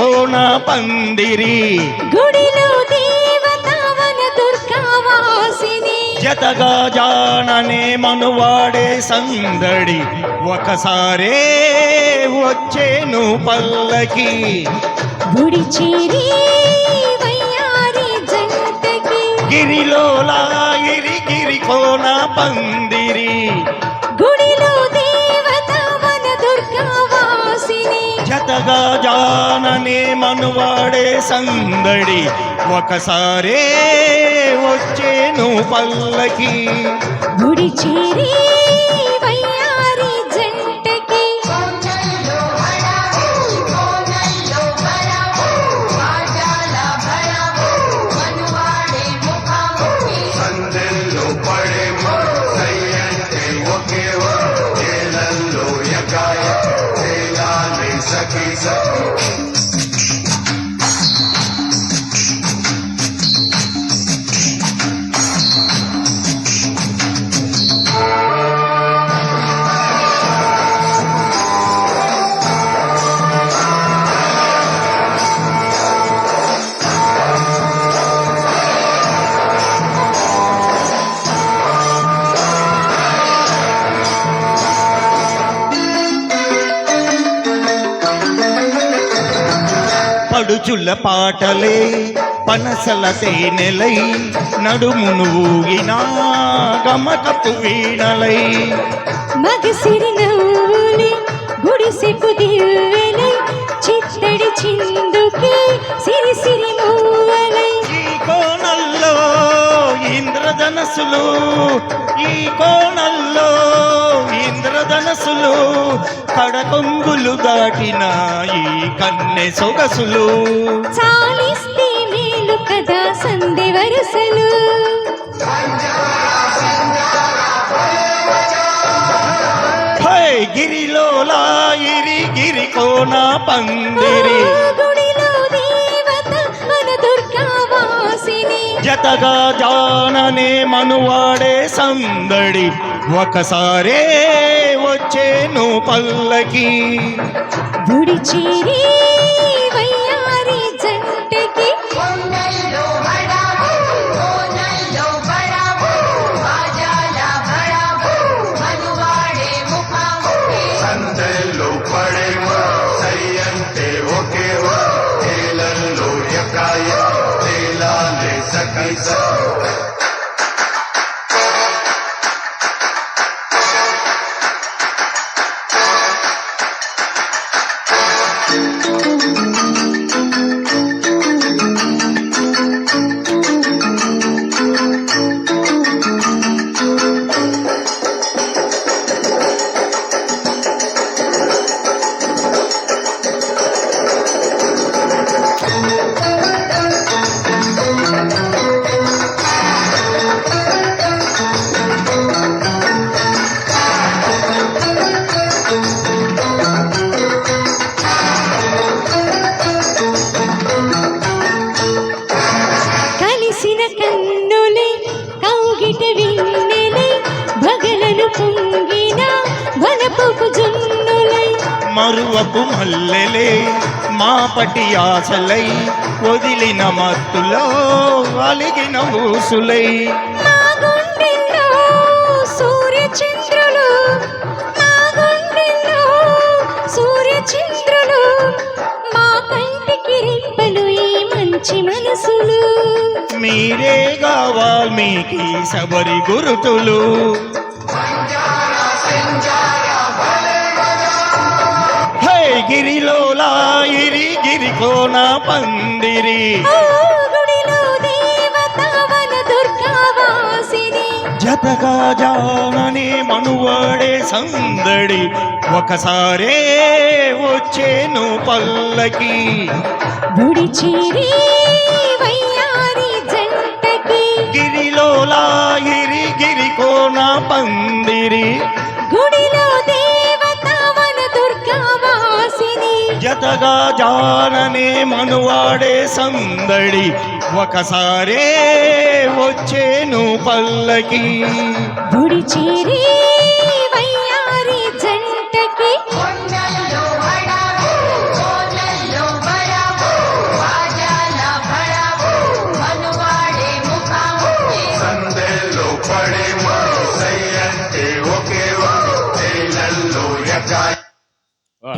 కోన పందిరి గుడిలో దేవత వన దుర్గావాసిని జతగా జాననే మనువాడే సందడి ఒకసారే వచ్చేను పల్లకి గుడి చేరి వయ్యారి జంటకి గిరిలోలా గిరి కోన పందిరి గుడిలో దేవత వన దుర్గావాసిని జతగా జాననే మనువాడే సందడి ఒకసారే వచ్చేను పల్లకి గుడి చేరి వయ్యారి జంటకి పడుచుల పాటలే పనసల తేనెలై నడుమును ఊగినా గమకపు వీణలై మగసిరి నవ్వులే గుడిసెకు దివ్వెలై చిత్తడి చిందుకే సిరి సిరి మూవలై ఈ కోణల్లో ఇంద్రధనస్సులు ఈ కోణల్లో ఇంద్రధనస్సులు కడకొంగులు దాటిన ఈ కన్నె సొగసులు చాలిస్తే మేలు కదా సంధి వరుసలు గిరిలోలా గిరి కోన పందిరి గుడిలో దేవత మన దుర్గావాసిని జతగా జాననే మనువాడే సందడి ఒకసారే వచ్చేను పల్లకి గుడి చేరి వయ్యారి జంటకి కన్నులే కౌగిట విన్నెలై భగలను పొంగిన వనపుకు జున్నులై మరువపు మల్లెలే మాపటి ఆశలై వదిలిన మత్తులో అలిగిన ఊసులై మా గుండెల్లో సూర్యచంద్రులు మా గుండెల్లో సూర్యచంద్రులు మా కంటికి రెప్పలు ఈ మంచి మనసులు మీరేగా వాల్మీకి శబరి గురుతులు గిరిలోలా గిరి కోన పందిరి గుడిలో దేవత వన దుర్గావాసిని జతగా జాననే మనువాడే సందడి ఒకసారే వచ్చేను పల్లకి గుడి చేరి వయ్యారి జంటకి గిరిలోలా గిరి కోన పందిరి గుడిలో దేవత వన దుర్గావాసిని జతగా జాననే మనువాడే సందడి ఒకసారే వచ్చేను పల్లకి గుడి చేరి వయ్యారి జంటకి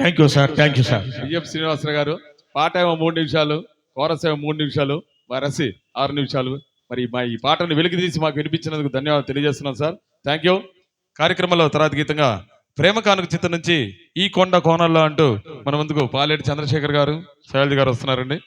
thank you sir, thank you sir. BF Srinivasarao గారు పాట ఏమో 3 నిమిషాలు, కోరస్ ఏమో 3 నిమిషాలు, రసి 6 నిమిషాలు. మరి మా ఈ పాటను వెలికి తీసి మాకు వినిపించినందుకు ధన్యవాదాలు తెలియజేస్తున్నాం సార్. Thank you. కార్యక్రమంలో తర్వాత గీతంగా ప్రేమ కానుక చిత్రం నుంచి ఈ కొండ కోణాల్లో అంటూ మన ముందుకు పాలేటి చంద్రశేఖర్ గారు, శైలజ గారు వస్తున్నారండి.